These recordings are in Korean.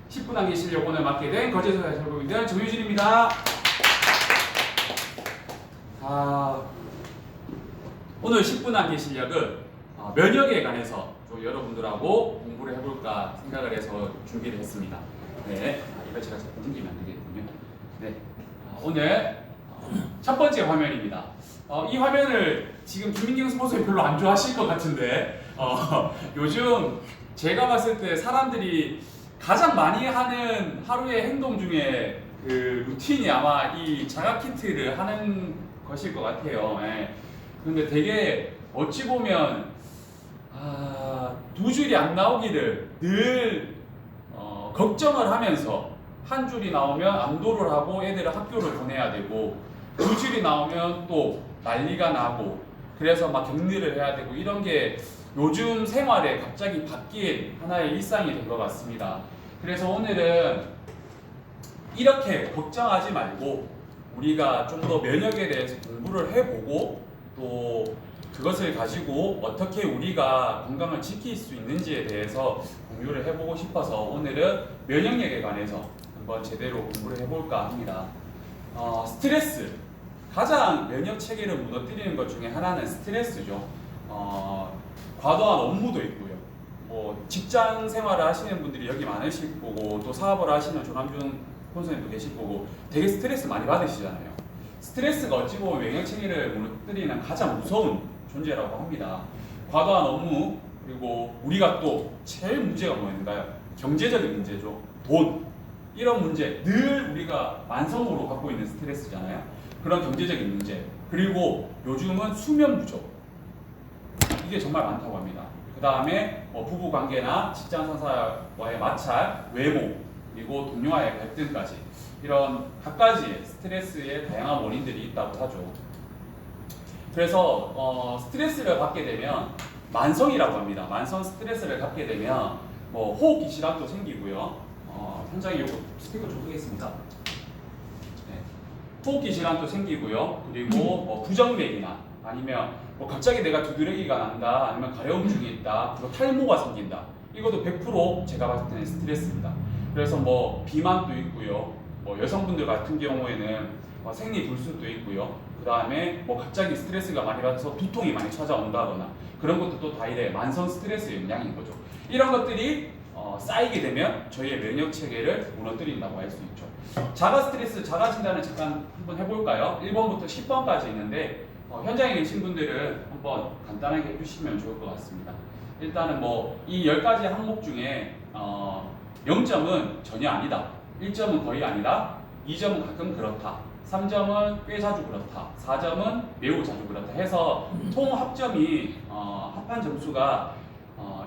10분 암기 실력 오늘 맡게 된 거제도에 살고 있는 정유진입니다. 오늘 10분 암기 실력은 면역에 관해서 좀 여러분들하고 공부를 해볼까 생각을 해서 준비를 했습니다. 네, 이거 제가 자꾸 넘기면 안 되겠군요. 네, 오늘 첫 번째 화면입니다. 이 화면을 지금 김민경 스폰서님 별로 안 좋아하실 것 같은데 요즘 제가 봤을 때 사람들이 가장 많이 하는 하루의 행동 중에 그 루틴이 아마 이 자가 키트를 하는 것일 것 같아요. 예. 근데 되게 어찌 보면 두 줄이 안 나오기를 늘 걱정을 하면서 한 줄이 나오면 안도를 하고 애들을 학교를 보내야 되고 두 줄이 나오면 또 난리가 나고 그래서 막 격리를 해야 되고 이런 게 요즘 생활에 갑자기 바뀐 하나의 일상이 된 것 같습니다. 그래서 오늘은 이렇게 걱정하지 말고 우리가 좀 더 면역에 대해서 공부를 해보고 또 그것을 가지고 어떻게 우리가 건강을 지킬 수 있는지에 대해서 공유를 해보고 싶어서 오늘은 면역력에 관해서 한번 제대로 공부를 해볼까 합니다. 스트레스, 가장 면역 체계를 무너뜨리는 것 중에 하나는 스트레스죠. 과도한 업무도 있고요. 직장 생활을 하시는 분들이 여기 많으실 거고 또 사업을 하시는 조남준 선생님도 계실 거고 되게 스트레스 많이 받으시잖아요. 스트레스가 어찌 보면 면역 체계를 무너뜨리는 가장 무서운 존재라고 합니다. 과도한 업무, 그리고 우리가 또 제일 문제가 뭐였는가요? 경제적인 문제죠. 돈. 이런 문제, 늘 우리가 만성으로 갖고 있는 스트레스잖아요. 그런 경제적인 문제. 그리고 요즘은 수면 부족. 이게 정말 많다고 합니다. 그 다음에 부부 관계나 직장 상사와의 마찰, 외모, 그리고 동료와의 갈등까지 이런 각가지의 스트레스의 다양한 원인들이 있다고 하죠. 그래서 스트레스를 받게 되면 만성이라고 합니다. 만성 스트레스를 받게 되면 호흡기 질환도 생기고요. 현장에 요거 스피커 좀 끄겠습니다. 네. 호흡기 질환도 생기고요. 그리고 부정맥이나 아니면 갑자기 내가 두드러기가 난다, 아니면 가려움증이 있다, 그리고 탈모가 생긴다. 이것도 100% 제가 봤을 때는 스트레스입니다. 그래서 비만도 있고요. 여성분들 같은 경우에는 생리불순도 있고요. 그 다음에 갑자기 스트레스가 많이 받아서 두통이 많이 찾아온다거나 그런 것도 또 다 이래 만성 스트레스의 영향인 거죠. 이런 것들이 쌓이게 되면 저희의 면역 체계를 무너뜨린다고 할 수 있죠. 자가 스트레스, 자가 진단을 잠깐 한번 해볼까요? 1번부터 10번까지 있는데 현장에 계신 분들은 한번 간단하게 해주시면 좋을 것 같습니다. 일단은 이 10가지 항목 중에 0점은 전혀 아니다, 1점은 거의 아니다, 2점은 가끔 그렇다, 3점은 꽤 자주 그렇다, 4점은 매우 자주 그렇다 해서 총 합점이 합한 점수가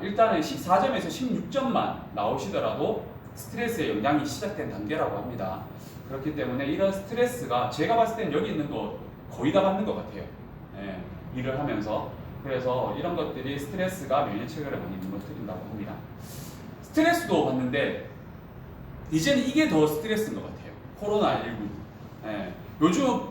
일단은 14점에서 16점만 나오시더라도 스트레스의 영향이 시작된 단계라고 합니다. 그렇기 때문에 이런 스트레스가 제가 봤을 땐 여기 있는 거 거의 다 받는 것 같아요. 예, 일을 하면서. 그래서 이런 것들이 스트레스가 면역 체계를 많이 무너뜨린다고 합니다. 스트레스도 받는데 이제는 이게 더 스트레스인 것 같아요. 코로나19. 예, 요즘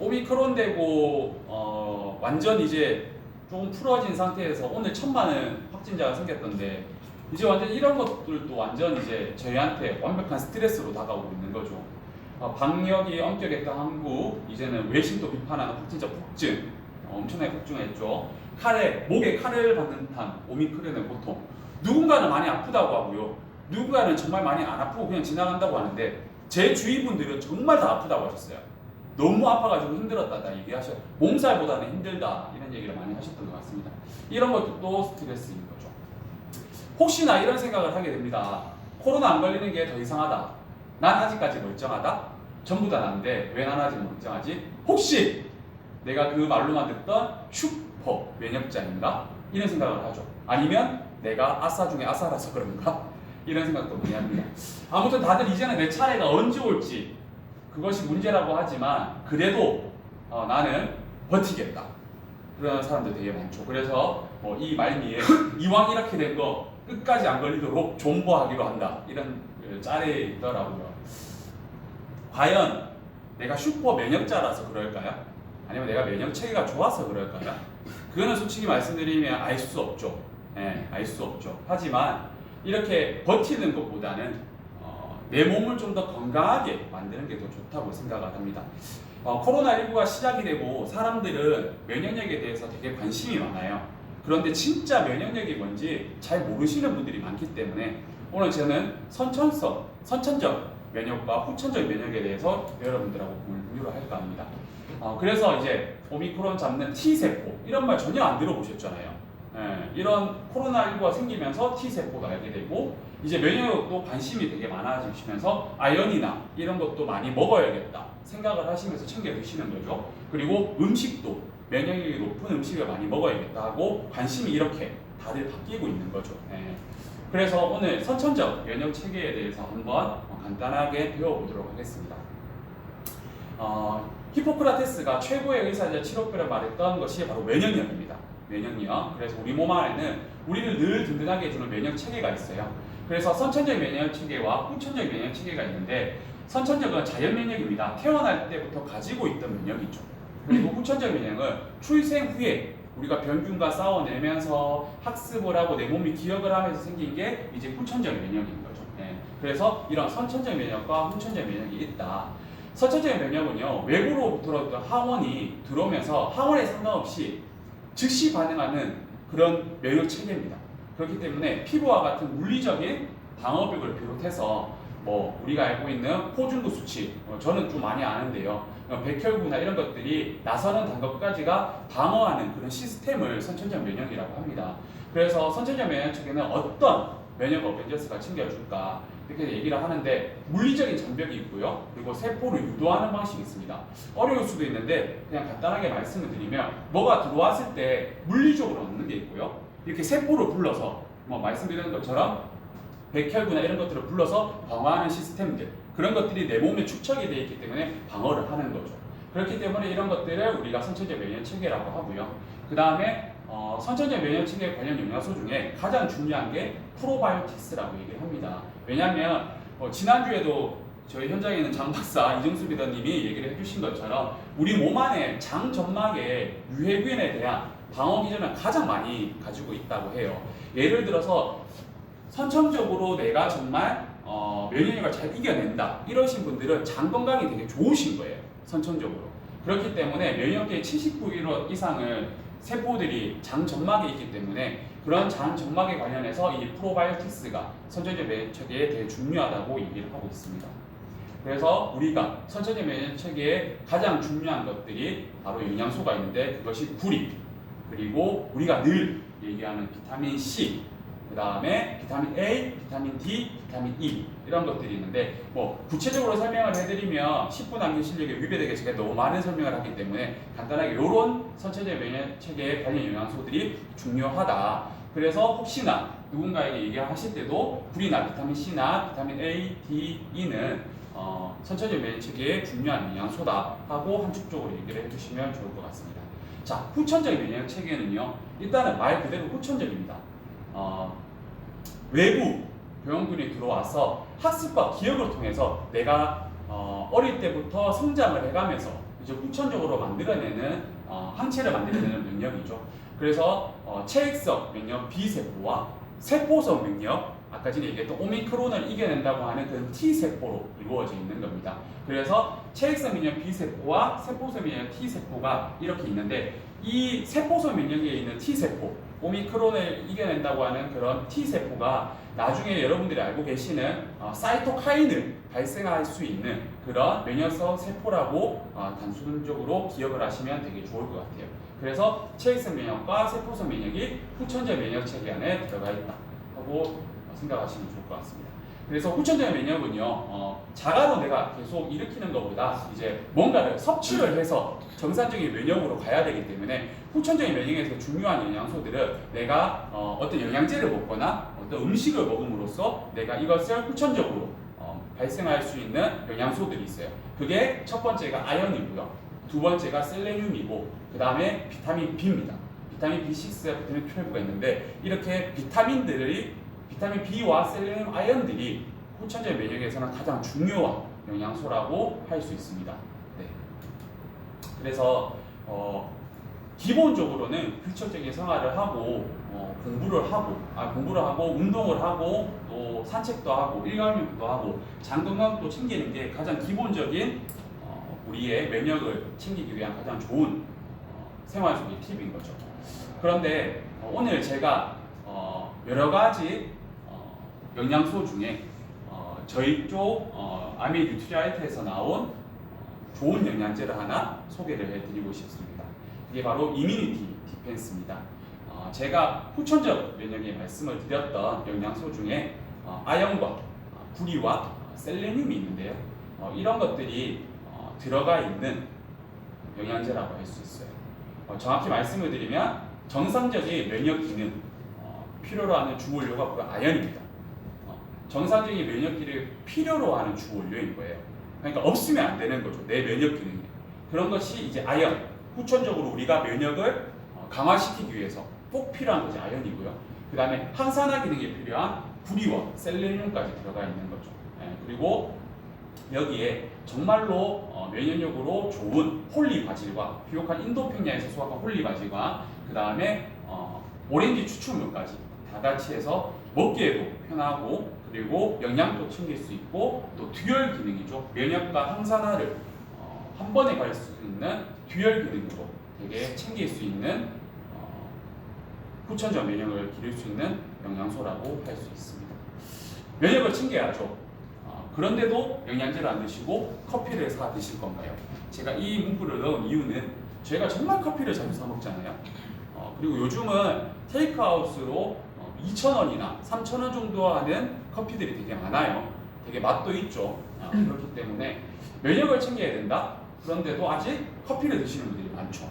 오미크론 되고 완전 이제 조금 풀어진 상태에서 오늘 1,000만은 확진자가 생겼던데 이제 완전 이런 것들도 완전 이제 저희한테 완벽한 스트레스로 다가오고 있는 거죠. 방역이 엄격했던 한국, 이제는 외신도 비판하는 확진자 폭증, 엄청나게 폭증했죠. 목에 칼을 받는 듯한 오미크론은 보통 누군가는 많이 아프다고 하고요, 누군가는 정말 많이 안 아프고 그냥 지나간다고 하는데 제 주위 분들은 정말 다 아프다고 하셨어요. 너무 아파가지고 힘들었다 다 얘기하셔. 몸살보다는 힘들다 이런 얘기를 많이 하셨던 것 같습니다. 이런 것도 또 스트레스인 거죠. 혹시나 이런 생각을 하게 됩니다. 코로나 안 걸리는 게 더 이상하다, 난 아직까지 멀쩡하다, 전부 다 난데 왜 난 아직 멀쩡하지? 혹시 내가 그 말로만 듣던 슈퍼 면역자인가? 이런 생각을 하죠. 아니면 내가 아싸 중에 아싸라서 그런가? 이런 생각도 많이 합니다. 아무튼 다들 이제는 내 차례가 언제 올지 그것이 문제라고 하지만 그래도 나는 버티겠다, 그런 사람들 되게 많죠. 그래서 이 말미에 이왕 이렇게 된 거 끝까지 안 걸리도록 존버하기로 한다, 이런 짤에 있더라고요. 과연 내가 슈퍼 면역자라서 그럴까요? 아니면 내가 면역 체계가 좋아서 그럴까요? 그거는 솔직히 말씀드리면 알 수 없죠. 알 수 없죠. 하지만 이렇게 버티는 것보다는 내 몸을 좀 더 건강하게 만드는 게 더 좋다고 생각을 합니다. 코로나19가 시작이 되고 사람들은 면역력에 대해서 되게 관심이 많아요. 그런데 진짜 면역력이 뭔지 잘 모르시는 분들이 많기 때문에 오늘 저는 선천적 면역과 후천적 면역에 대해서 여러분들하고 공유를 할까 합니다. 그래서 이제 오미크론 잡는 T세포 이런 말 전혀 안 들어보셨잖아요. 이런 코로나19가 생기면서 T세포가 알게 되고 이제 면역력도 관심이 되게 많아지시면서 아연이나 이런 것도 많이 먹어야겠다 생각을 하시면서 챙겨 드시는 거죠. 그리고 음식도 면역력이 높은 음식을 많이 먹어야겠다 하고 관심이 이렇게 다들 바뀌고 있는 거죠. 그래서 오늘 선천적 면역 체계에 대해서 한번 간단하게 배워보도록 하겠습니다. 히포크라테스가 최고의 의사이자 치료법을 말했던 것이 바로 면역력입니다. 면역력. 그래서 우리 몸 안에는 우리를 늘 든든하게 해주는 면역 체계가 있어요. 그래서 선천적 면역 체계와 후천적 면역 체계가 있는데 선천적은 자연 면역입니다. 태어날 때부터 가지고 있던 면역이죠. 그리고 후천적 면역은 출생 후에 우리가 병균과 싸워내면서 학습을 하고 내 몸이 기억을 하면서 생긴 게 이제 후천적 면역인 거죠. 그래서 이런 선천적 면역과 후천적 면역이 있다. 선천적 면역은요, 외부로부터 항원이 들어오면서 항원에 상관없이 즉시 반응하는 그런 면역 체계입니다. 그렇기 때문에 피부와 같은 물리적인 방어벽을 비롯해서 우리가 알고 있는 호중구 수치, 저는 좀 많이 아는데요. 백혈구나 이런 것들이 나서는 단것까지가 방어하는 그런 시스템을 선천적 면역이라고 합니다. 그래서 선천적 면역 체계는 어떤 면역 어벤져스가 챙겨줄까 이렇게 얘기를 하는데 물리적인 장벽이 있고요. 그리고 세포를 유도하는 방식이 있습니다. 어려울 수도 있는데 그냥 간단하게 말씀을 드리면 뭐가 들어왔을 때 물리적으로 얻는 게 있고요. 이렇게 세포를 불러서 말씀드리는 것처럼 백혈구나 이런 것들을 불러서 방어하는 시스템들 그런 것들이 내 몸에 축적이 되어 있기 때문에 방어를 하는 거죠. 그렇기 때문에 이런 것들을 우리가 선천적 면역 체계라고 하고요. 그 다음에 선천적 면역 체계 관련 영양소 중에 가장 중요한 게 프로바이오틱스라고 얘기를 합니다. 왜냐하면 지난주에도 저희 현장에 있는 장 박사 이정수 비더님이 얘기를 해주신 것처럼 우리 몸 안에 장 점막에 유해균에 대한 방어 기전을 가장 많이 가지고 있다고 해요. 예를 들어서 선천적으로 내가 정말 면역력을 잘 이겨낸다 이러신 분들은 장 건강이 되게 좋으신 거예요. 선천적으로. 그렇기 때문에 면역계의 79% 이상을 세포들이 장 점막에 있기 때문에 그런 장 점막에 관련해서 이 프로바이오틱스가 선천적 면역 체계에 되게 중요하다고 얘기를 하고 있습니다. 그래서 우리가 선천적 면역 체계에 가장 중요한 것들이 바로 영양소가 있는데 그것이 구리, 그리고 우리가 늘 얘기하는 비타민 C, 그 다음에 비타민 A, 비타민 D, 비타민 E 이런 것들이 있는데 구체적으로 설명을 해드리면 10분 남긴 실력에 위배되게 제가 너무 많은 설명을 하기 때문에 간단하게 이런 선천적 면역 체계의 관련 영양소들이 중요하다. 그래서 혹시나 누군가에게 얘기하실 때도 구리나 비타민 C나 비타민 A, D, E는 선천적 면역 체계의 중요한 영양소다 하고 함축적으로 얘기를 해주시면 좋을 것 같습니다. 자, 후천적 면역 체계는요, 일단은 말 그대로 후천적입니다. 외부 병균이 들어와서 학습과 기억을 통해서 내가 어릴 때부터 성장을 해가면서 이제 후천적으로 만들어내는 항체를 만들어내는 면역이죠. 그래서 체액성 면역 B세포와 세포성 면역, 아까 전에 얘기했던 오미크론을 이겨낸다고 하는 그 T세포로 이루어져 있는 겁니다. 그래서 체액성 면역 B세포와 세포성 면역 T세포가 이렇게 있는데 이 세포성 면역에 있는 T세포, 오미크론을 이겨낸다고 하는 그런 T세포가 나중에 여러분들이 알고 계시는 사이토카인을 발생할 수 있는 그런 면역성 세포라고 단순적으로 기억을 하시면 되게 좋을 것 같아요. 그래서 체액성 면역과 세포성 면역이 후천적 면역 체계 안에 들어가 있다 하고 생각하시면 좋을 것 같습니다. 그래서 후천적 면역은요, 자가로 내가 계속 일으키는 것보다 이제 뭔가를 섭취를 해서 정상적인 면역으로 가야 되기 때문에 후천적인 면역에서 중요한 영양소들은 내가 어떤 영양제를 먹거나 어떤 음식을 먹음으로써 내가 이것을 후천적으로 발생할 수 있는 영양소들이 있어요. 그게 첫 번째가 아연이고요. 두 번째가 셀레늄이고 그 다음에 비타민 B입니다. 비타민 B6, 비타민 12가 있는데 이렇게 비타민 B와 셀레늄, 아연들이 후천적 면역에서는 가장 중요한 영양소라고 할 수 있습니다. 네. 그래서 기본적으로는 규칙적인 생활을 하고 공부를 하고 운동을 하고 또 산책도 하고 일광욕도 하고 장 건강도 챙기는 게 가장 기본적인 우리의 면역을 챙기기 위한 가장 좋은 생활 속의 팁인 거죠. 그런데 오늘 제가 여러 가지 영양소 중에 저희 쪽 아미 뉴트리아이트에서 나온 좋은 영양제를 하나 소개를 해드리고 싶습니다. 이게 바로 이뮤니티 디펜스입니다. 제가 후천적 면역에 말씀을 드렸던 영양소 중에 아연과 구리와 셀레늄이 있는데요. 이런 것들이 들어가 있는 영양제라고 할 수 있어요. 정확히 말씀을 드리면 정상적인 면역 기능 필요로 하는 주원료가 바로 아연입니다. 정상적인 면역기를 필요로 하는 주원료인 거예요. 그러니까 없으면 안 되는 거죠. 내 면역 기능이. 그런 것이 이제 아연, 후천적으로 우리가 면역을 강화시키기 위해서 꼭 필요한 것이 아연이고요. 그 다음에 항산화 기능에 필요한 구리와 셀레늄까지 들어가 있는 거죠. 그리고 여기에 정말로 면역력으로 좋은 홀리바질과 비옥한 인도평야에서 수확한 홀리바질과 그 다음에 오렌지 추출물까지 다 같이 해서 먹기에도 편하고 그리고 영양도 챙길 수 있고 또 듀얼 기능이죠. 면역과 항산화를 한 번에 갈 수 있는 듀얼 기능으로 되게 챙길 수 있는 후천적 면역을 기를 수 있는 영양소라고 할 수 있습니다. 면역을 챙겨야죠. 그런데도 영양제를 안 드시고 커피를 사 드실 건가요? 제가 이 문구를 넣은 이유는 저희가 정말 커피를 자주 사 먹잖아요. 그리고 요즘은 테이크아웃으로 2,000원이나 3,000원 정도 하는 커피들이 되게 많아요. 되게 맛도 있죠. 그렇기 때문에 면역을 챙겨야 된다. 그런데도 아직 커피를 드시는 분들이 많죠.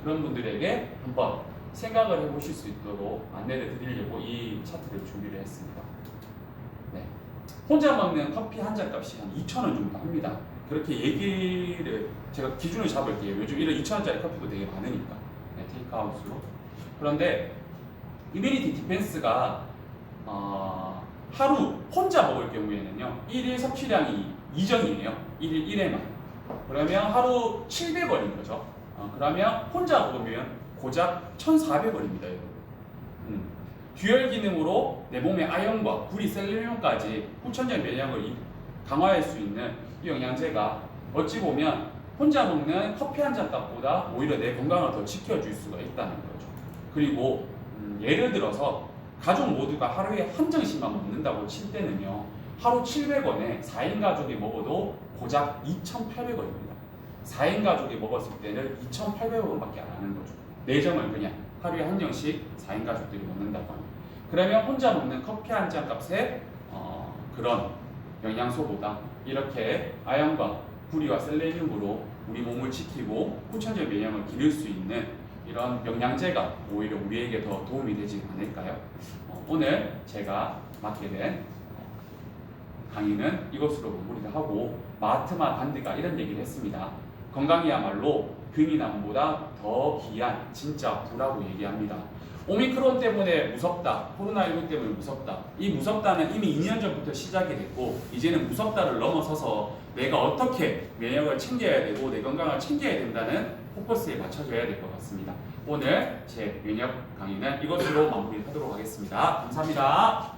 그런 분들에게 한번 생각을 해보실 수 있도록 안내를 드리려고 이 차트를 준비를 했습니다. 네. 혼자 먹는 커피 한 잔 값이 한 2,000원 정도 합니다. 그렇게 얘기를 제가 기준을 잡을게요. 요즘 이런 2,000원짜리 커피도 되게 많으니까. 네, 테이크아웃으로. 그런데 이뮤니티 디펜스가 하루 혼자 먹을 경우에는요 1일 섭취량이 2정이에요. 1일 1회만. 그러면 하루 700원인 거죠. 그러면 혼자 먹으면 고작 1,400원입니다. 듀얼 기능으로 내 몸의 아연과 구리, 셀레늄까지 후천적 면역을 강화할 수 있는 이 영양제가 어찌 보면 혼자 먹는 커피 한 잔 값보다 오히려 내 건강을 더 지켜줄 수가 있다는 거죠. 그리고 예를 들어서 가족 모두가 하루에 한 정씩만 먹는다고 칠 때는요 하루 700원에 4인 가족이 먹어도 고작 2,800원입니다. 4인 가족이 먹었을 때는 2,800원밖에 안 하는 거죠. 4정을 그냥 하루에 한 정씩 4인 가족들이 먹는다고 합니다. 그러면 혼자 먹는 커피 한 잔 값에 그런 영양소보다 이렇게 아연과 구리와 셀레늄으로 우리 몸을 지키고 후천적 면역을 기를 수 있는 이런 영양제가 오히려 우리에게 더 도움이 되지 않을까요? 오늘 제가 맡게 된 강의는 이것으로 마무리를 하고 마하트마 간디가 이런 얘기를 했습니다. 건강이야말로 금이나무보다 더 귀한 진짜 부라고 얘기합니다. 오미크론 때문에 무섭다, 코로나19 때문에 무섭다. 이 무섭다는 이미 2년 전부터 시작이 됐고 이제는 무섭다를 넘어서서 내가 어떻게 면역을 챙겨야 되고 내 건강을 챙겨야 된다는 포커스에 맞춰줘야 될 것 같습니다. 오늘 제 면역 강의는 이것으로 마무리하도록 하겠습니다. 감사합니다.